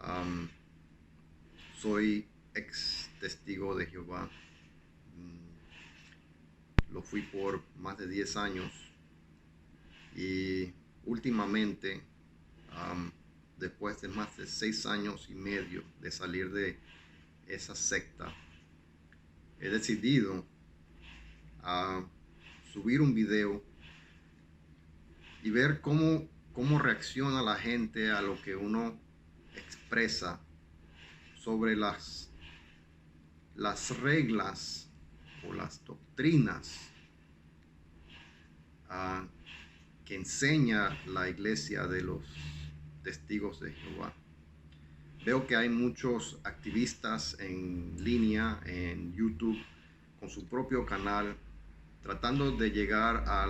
Am, Soy ex testigo de Jehová. Lo fui por más de 10 años y últimamente, am, después de más de 6 años y medio de salir de esa secta, he decidido subir un video y ver cómo reacciona la gente a lo que uno expresa sobre las reglas o las doctrinas uh, que enseña la iglesia de los testigos de Jehová. Veo que hay muchos activistas en línea, en YouTube, con su propio canal, tratando de llegar a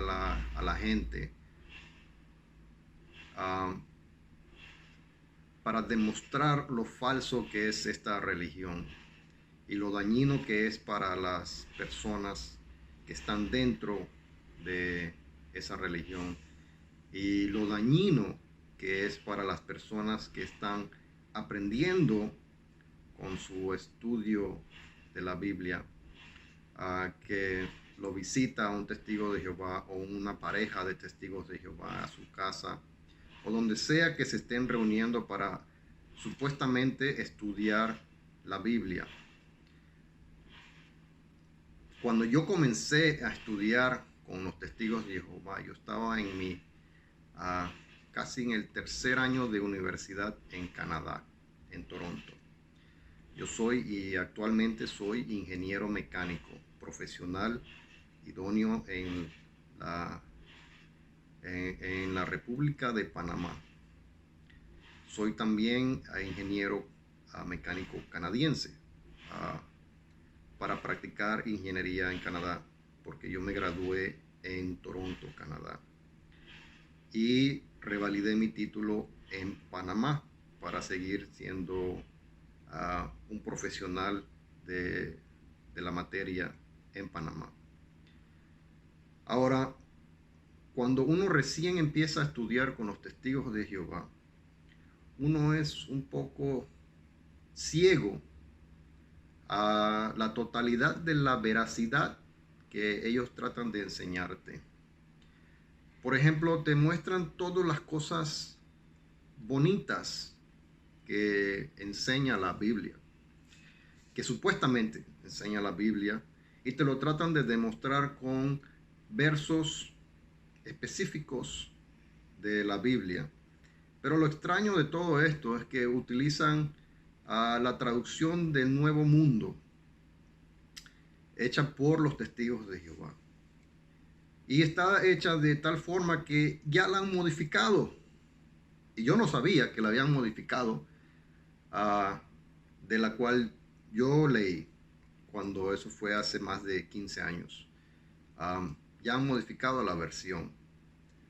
la gente para demostrar lo falso que es esta religión y lo dañino que es para las personas que están dentro de esa religión y lo dañino que es para las personas que están aprendiendo con su estudio de la Biblia, que lo visita un testigo de Jehová o una pareja de testigos de Jehová a su casa o donde sea que se estén reuniendo para supuestamente estudiar la Biblia. Cuando yo comencé a estudiar con los testigos de Jehová, yo estaba en casi en el tercer año de universidad en Canadá, en Toronto. Yo soy y actualmente soy ingeniero mecánico profesional idóneo en la República de Panamá. Soy también ingeniero mecánico canadiense para practicar ingeniería en Canadá, porque yo me gradué en Toronto, Canadá, y revalidé mi título en Panamá para seguir siendo un profesional de la materia en Panamá. Ahora, cuando uno recién empieza a estudiar con los testigos de Jehová, uno es un poco ciego a la totalidad de la veracidad que ellos tratan de enseñarte. Por ejemplo, te muestran todas las cosas bonitas que enseña la Biblia, que supuestamente enseña la Biblia, y te lo tratan de demostrar con versos específicos de la Biblia. Pero lo extraño de todo esto es que utilizan la traducción del Nuevo Mundo, hecha por los testigos de Jehová. Y está hecha de tal forma que ya la han modificado. Y yo no sabía que la habían modificado, de la cual yo leí cuando eso fue hace más de 15 años. Ya han modificado la versión,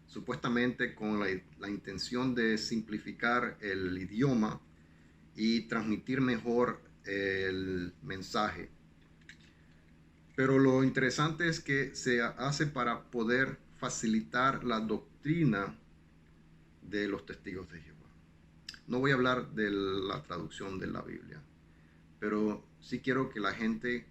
supuestamente con la intención de simplificar el idioma y transmitir mejor el mensaje. Pero lo interesante es que se hace para poder facilitar la doctrina de los testigos de Jehová. No voy a hablar de la traducción de la Biblia, pero sí quiero que la gente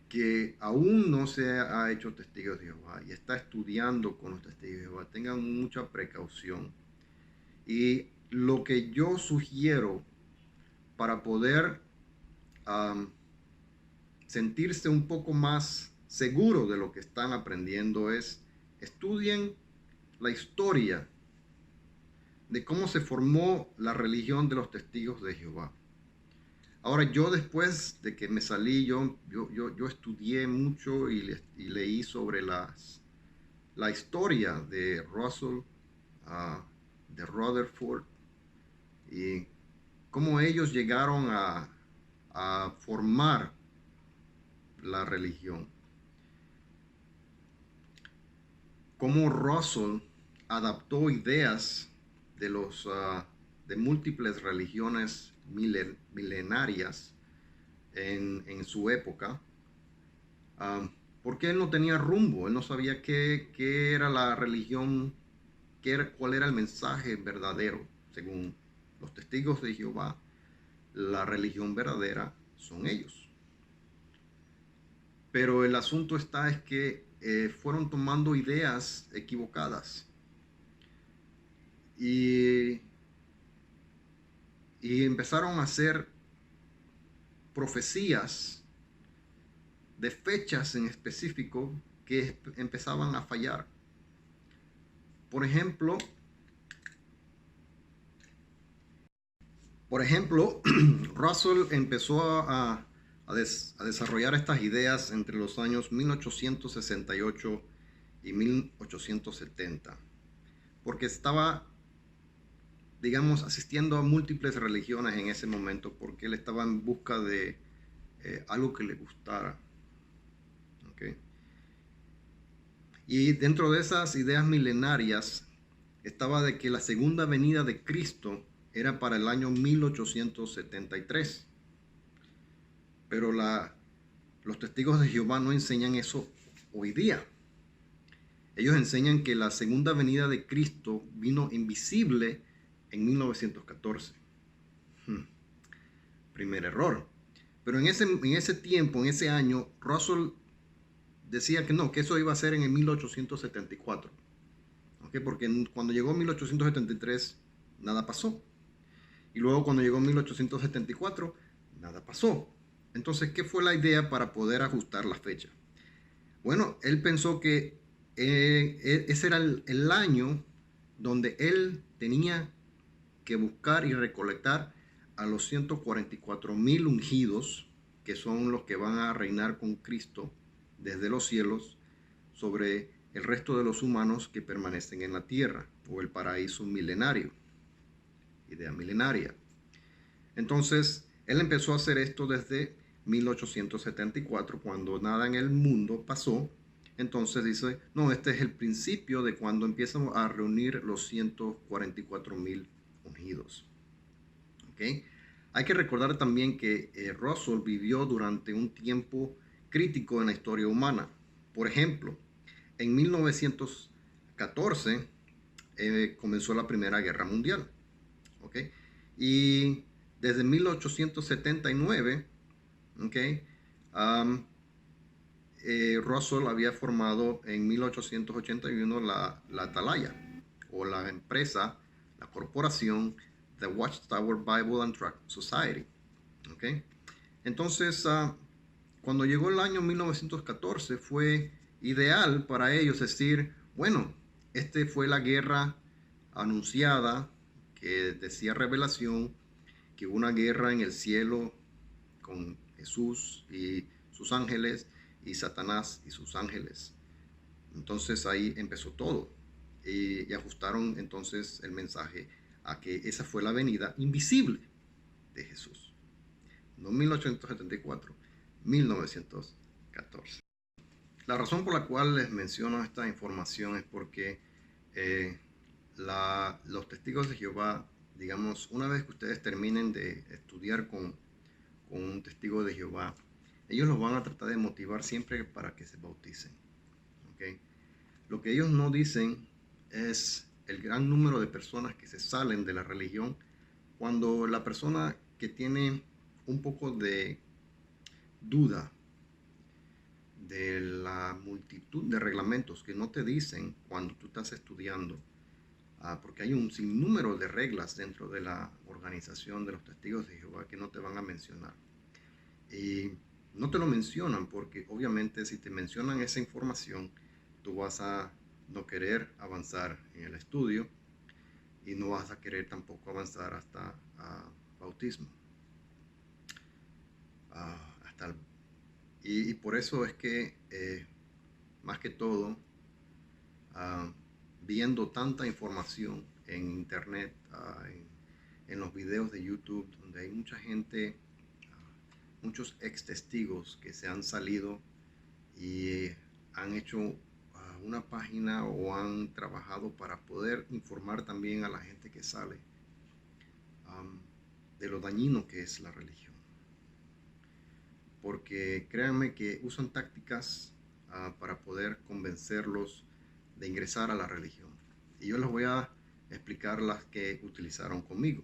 que aún no se ha hecho testigo de Jehová y está estudiando con los testigos de Jehová tengan mucha precaución. Y lo que yo sugiero para poder sentirse un poco más seguro de lo que están aprendiendo es estudien la historia de cómo se formó la religión de los testigos de Jehová. Ahora, yo después de que me salí, yo estudié mucho y leí sobre la historia de Russell, de Rutherford, y cómo ellos llegaron a formar la religión. Cómo Russell adaptó ideas de múltiples religiones milenarias en su época, porque él no tenía rumbo, él no sabía qué era la religión, cuál era el mensaje verdadero según los testigos de Jehová, la religión verdadera son ellos. Pero el asunto está es que fueron tomando ideas equivocadas y, y empezaron a hacer profecías de fechas en específico que empezaban a fallar. Por ejemplo, Russell empezó a desarrollar estas ideas entre los años 1868 y 1870, porque estaba, digamos, asistiendo a múltiples religiones en ese momento, porque él estaba en busca de algo que le gustara. ¿Okay? Y dentro de esas ideas milenarias estaba de que la segunda venida de Cristo era para el año 1873. Pero los testigos de Jehová no enseñan eso hoy día. Ellos enseñan que la segunda venida de Cristo vino invisible en 1914. Primer error. Pero en ese tiempo, en ese año, Russell decía que no, que eso iba a ser en el 1874. ¿Okay? Porque cuando llegó 1873, nada pasó. Y luego cuando llegó 1874, nada pasó. Entonces, ¿qué fue la idea para poder ajustar la fecha? Bueno, él pensó que ese era el año donde él tenía que buscar y recolectar a los 144,000 ungidos, que son los que van a reinar con Cristo desde los cielos sobre el resto de los humanos que permanecen en la tierra, o el paraíso milenario, idea milenaria. Entonces, él empezó a hacer esto desde 1874, cuando nada en el mundo pasó. Entonces dice, no, este es el principio de cuando empiezan a reunir los 144,000 ungidos. ¿Okay? Hay que recordar también que Russell vivió durante un tiempo crítico en la historia humana. Por ejemplo, en 1914 comenzó la Primera Guerra Mundial. ¿Okay? Y desde 1879, ¿okay? Russell había formado en 1881 la Atalaya, o la empresa, la corporación, The Watchtower Bible and Tract Society. ¿Okay? Entonces, cuando llegó el año 1914, fue ideal para ellos decir, bueno, esta fue la guerra anunciada, que decía Revelación, que hubo una guerra en el cielo con Jesús y sus ángeles y Satanás y sus ángeles. Entonces ahí empezó todo y ajustaron entonces el mensaje a que esa fue la venida invisible de Jesús. No 1874, 1914. La razón por la cual les menciono esta información es porque los testigos de Jehová, digamos, una vez que ustedes terminen de estudiar con un testigo de Jehová, ellos los van a tratar de motivar siempre para que se bauticen. ¿Okay? Lo que ellos no dicen es el gran número de personas que se salen de la religión cuando la persona que tiene un poco de duda de la multitud de reglamentos que no te dicen cuando tú estás estudiando, porque hay un sinnúmero de reglas dentro de la organización de los testigos de Jehová que no te van a mencionar. Y no te lo mencionan porque obviamente si te mencionan esa información, tú vas a no querer avanzar en el estudio y no vas a querer tampoco avanzar hasta bautismo. Y por eso es que, más que todo, viendo tanta información en internet, en los videos de YouTube, donde hay mucha gente, muchos ex testigos que se han salido y han hecho una página o han trabajado para poder informar también a la gente que sale de lo dañino que es la religión. Porque créanme que usan tácticas para poder convencerlos de ingresar a la religión. Y yo les voy a explicar las que utilizaron conmigo.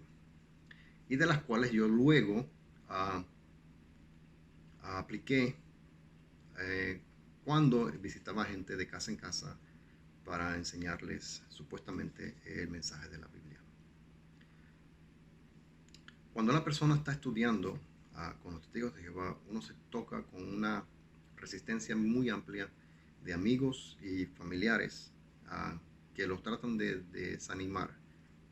y de las cuales yo luego ah, apliqué cuando visitaba gente de casa en casa para enseñarles supuestamente el mensaje de la Biblia. Cuando una persona está estudiando con los testigos de Jehová, uno se toca con una resistencia muy amplia de amigos y familiares que los tratan de desanimar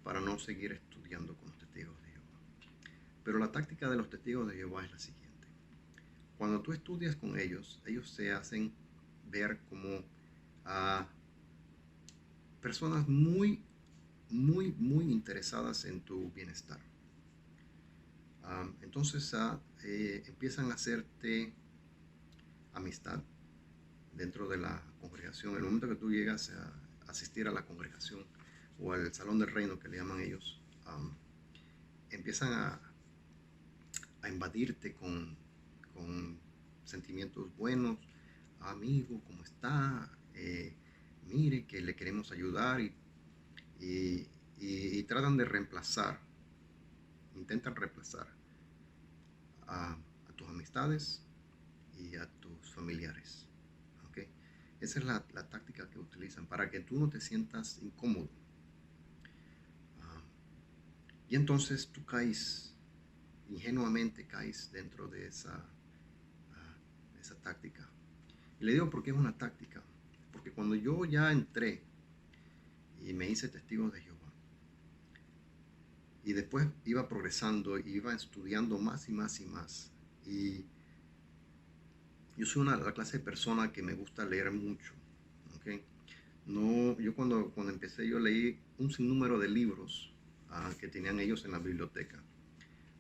para no seguir estudiando con los testigos de Jehová. Pero la táctica de los testigos de Jehová es la siguiente. Cuando tú estudias con ellos, ellos se hacen ver como personas muy, muy, muy interesadas en tu bienestar. Entonces empiezan a hacerte amistad dentro de la congregación. En el momento que tú llegas a asistir a la congregación o al salón del reino que le llaman ellos, empiezan a invadirte con sentimientos buenos. Amigo, ¿cómo está? Mire que le queremos ayudar y tratan de intentan reemplazar a tus amistades y a tus familiares. ¿Okay? Esa es la táctica que utilizan para que tú no te sientas incómodo. Y entonces tú ingenuamente caes dentro de esa táctica. Y le digo por qué es una táctica. Porque cuando yo ya entré y me hice testigo de Jehová, y después iba progresando, iba estudiando más y más y más, y yo soy la clase de persona que me gusta leer mucho. ¿Okay? No, yo cuando empecé yo leí un sinnúmero de libros que tenían ellos en la biblioteca.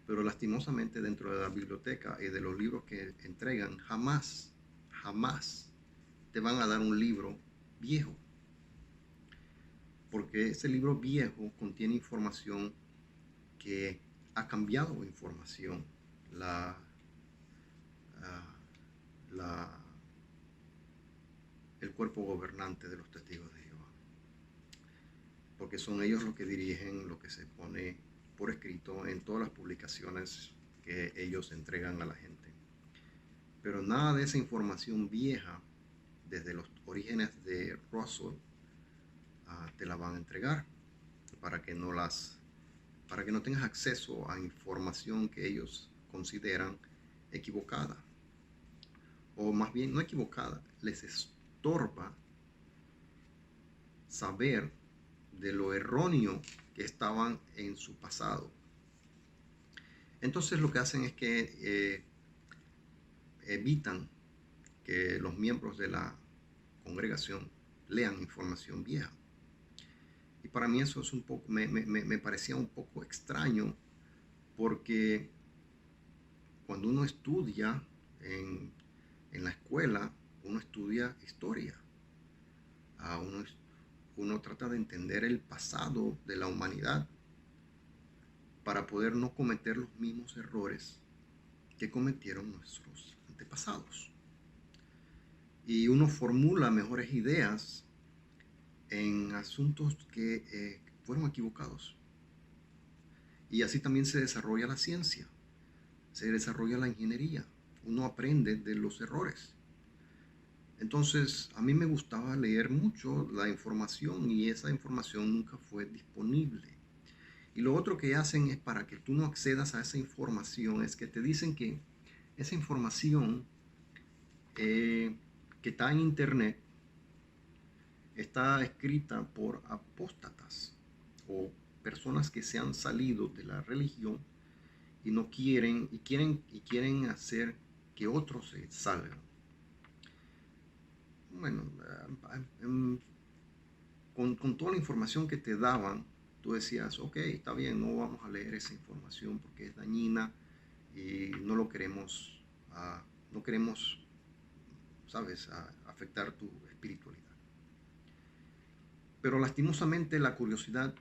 Pero lastimosamente dentro de la biblioteca y de los libros que entregan, jamás te van a dar un libro viejo. Porque ese libro viejo contiene información que ha cambiado información. El cuerpo gobernante de los testigos de Jehová. Porque son ellos los que dirigen lo que se pone por escrito en todas las publicaciones que ellos entregan a la gente. Pero nada de esa información vieja, desde los orígenes de Russell, te la van a entregar para que no tengas acceso a información que ellos consideran equivocada. O más bien, no equivocada, les estorba saber de lo erróneo que estaban en su pasado. Entonces lo que hacen es que evitan que los miembros de la congregación lean información vieja. Y para mí eso es me parecía un poco extraño, porque cuando uno estudia en la escuela, uno estudia historia. Uno trata de entender el pasado de la humanidad para poder no cometer los mismos errores que cometieron nuestros antepasados. Y uno formula mejores ideas en asuntos que fueron equivocados. Y así también se desarrolla la ciencia, se desarrolla la ingeniería. Uno aprende de los errores. Entonces, a mí me gustaba leer mucho la información y esa información nunca fue disponible. Y lo otro que hacen es para que tú no accedas a esa información, es que te dicen que esa información que está en internet está escrita por apóstatas o personas que se han salido de la religión y no quieren hacer que otros se salgan. Bueno, con toda la información que te daban, tú decías, ok, está bien, no vamos a leer esa información porque es dañina y no lo queremos, no queremos, sabes, afectar tu espiritualidad. Pero lastimosamente la curiosidad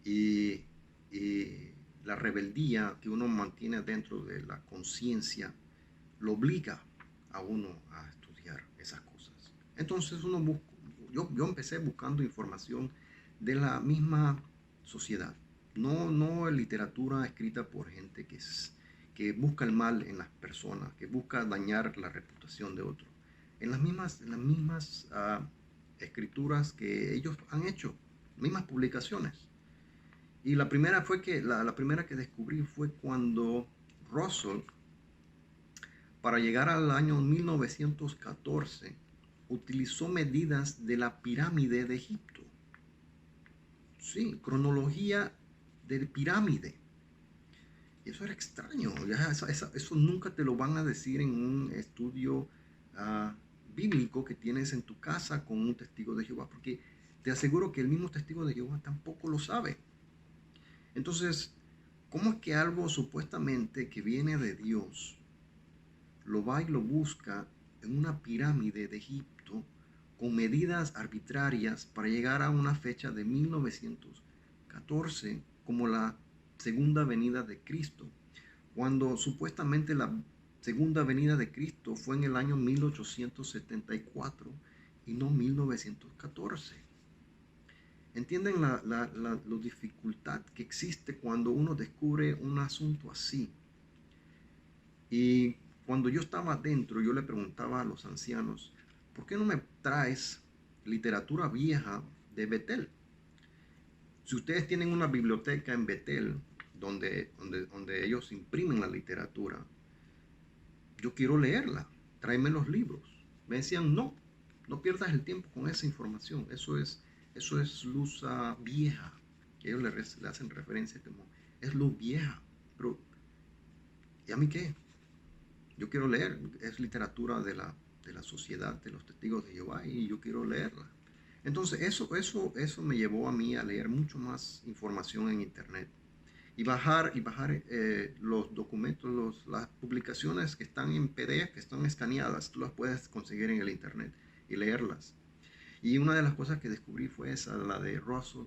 y la rebeldía que uno mantiene dentro de la conciencia lo obliga a uno a estudiar esas cosas. Entonces yo empecé buscando información de la misma sociedad, no literatura escrita por gente que busca el mal en las personas, que busca dañar la reputación de otros. En las mismas escrituras que ellos han hecho, mismas publicaciones. Y la primera que descubrí fue cuando Russell, para llegar al año 1914, utilizó medidas de la pirámide de Egipto. Sí, cronología de pirámide. Y eso era extraño. Ya eso nunca te lo van a decir en un estudio ah, bíblico que tienes en tu casa con un testigo de Jehová, porque te aseguro que el mismo testigo de Jehová tampoco lo sabe. Entonces, ¿cómo es que algo supuestamente que viene de Dios lo va y lo busca en una pirámide de Egipto con medidas arbitrarias para llegar a una fecha de 1914 como la segunda venida de Cristo, cuando supuestamente la segunda venida de Cristo fue en el año 1874 y no 1914? ¿Entienden la dificultad que existe cuando uno descubre un asunto así? Y cuando yo estaba adentro, yo le preguntaba a los ancianos, ¿por qué no me traes literatura vieja de Betel? Si ustedes tienen una biblioteca en Betel, donde ellos imprimen la literatura, yo quiero leerla, tráeme los libros. Me decían, no pierdas el tiempo con esa información, eso es luz vieja, que ellos le hacen referencia como, es luz vieja, pero ¿y a mí qué? Yo quiero leer, es literatura de la sociedad, de los testigos de Jehová, y yo quiero leerla. Entonces eso me llevó a mí a leer mucho más información en internet y bajar los documentos, las publicaciones que están en PDF, que están escaneadas, tú las puedes conseguir en el internet y leerlas. Y una de las cosas que descubrí fue esa, la de Russell,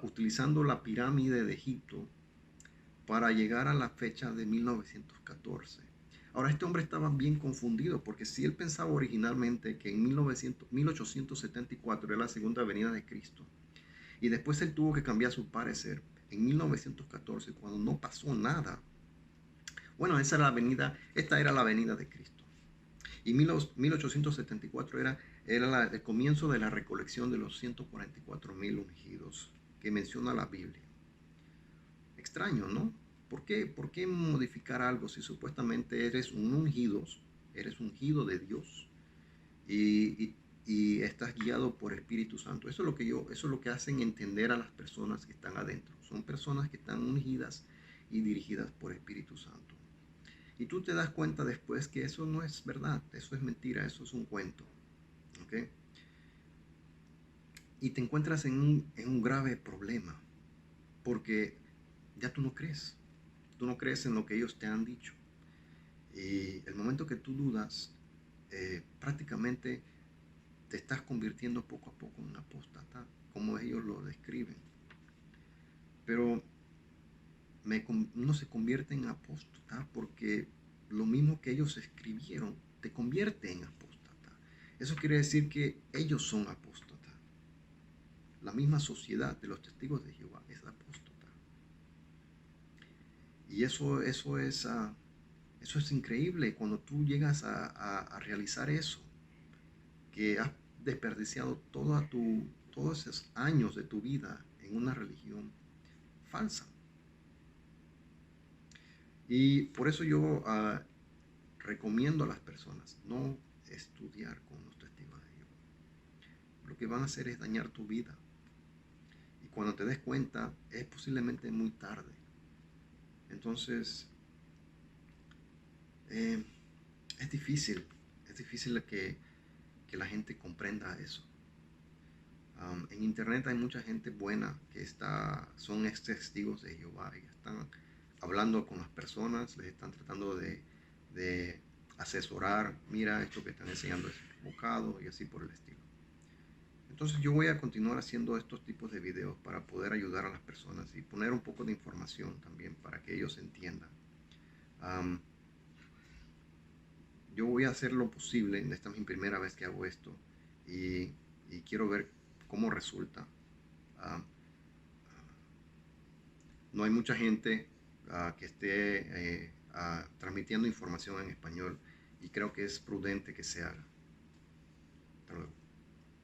utilizando la pirámide de Egipto para llegar a la fecha de 1914. Ahora, este hombre estaba bien confundido, porque si él pensaba originalmente que en 1874 era la segunda venida de Cristo, y después él tuvo que cambiar su parecer en 1914, cuando no pasó nada. Bueno, esta era la venida de Cristo. Y 1874 era el comienzo de la recolección de los 144,000 ungidos que menciona la Biblia. Extraño, ¿no? ¿Por qué modificar algo si supuestamente eres ungido de Dios y estás guiado por el Espíritu Santo? Eso es lo que hacen entender a las personas que están adentro. Son personas que están ungidas y dirigidas por el Espíritu Santo. Y tú te das cuenta después que eso no es verdad, eso es mentira, eso es un cuento. ¿Okay? Y te encuentras en un grave problema, porque ya tú no crees. Tú no crees en lo que ellos te han dicho. Y el momento que tú dudas, prácticamente te estás convirtiendo poco a poco en un apóstata, como ellos lo describen. Pero no se convierte en apóstata porque lo mismo que ellos escribieron te convierte en apóstata. Eso quiere decir que ellos son apóstatas. La misma sociedad de los testigos de Jehová es apóstata. Y eso es increíble cuando tú llegas a realizar eso, que has desperdiciado todos esos años de tu vida en una religión falsa. Y por eso yo recomiendo a las personas no estudiar con los testigos de Jehová. Lo que van a hacer es dañar tu vida. Y cuando te des cuenta, es posiblemente muy tarde. Entonces, es difícil que la gente comprenda eso. En internet hay mucha gente buena que son ex testigos de Jehová y están hablando con las personas, les están tratando de asesorar, mira, esto que están enseñando es equivocado y así por el estilo. Entonces yo voy a continuar haciendo estos tipos de videos para poder ayudar a las personas y poner un poco de información también para que ellos entiendan. Yo voy a hacer lo posible, esta es mi primera vez que hago esto y quiero ver cómo resulta. no hay mucha gente que esté transmitiendo información en español y creo que es prudente que se haga. Hasta luego.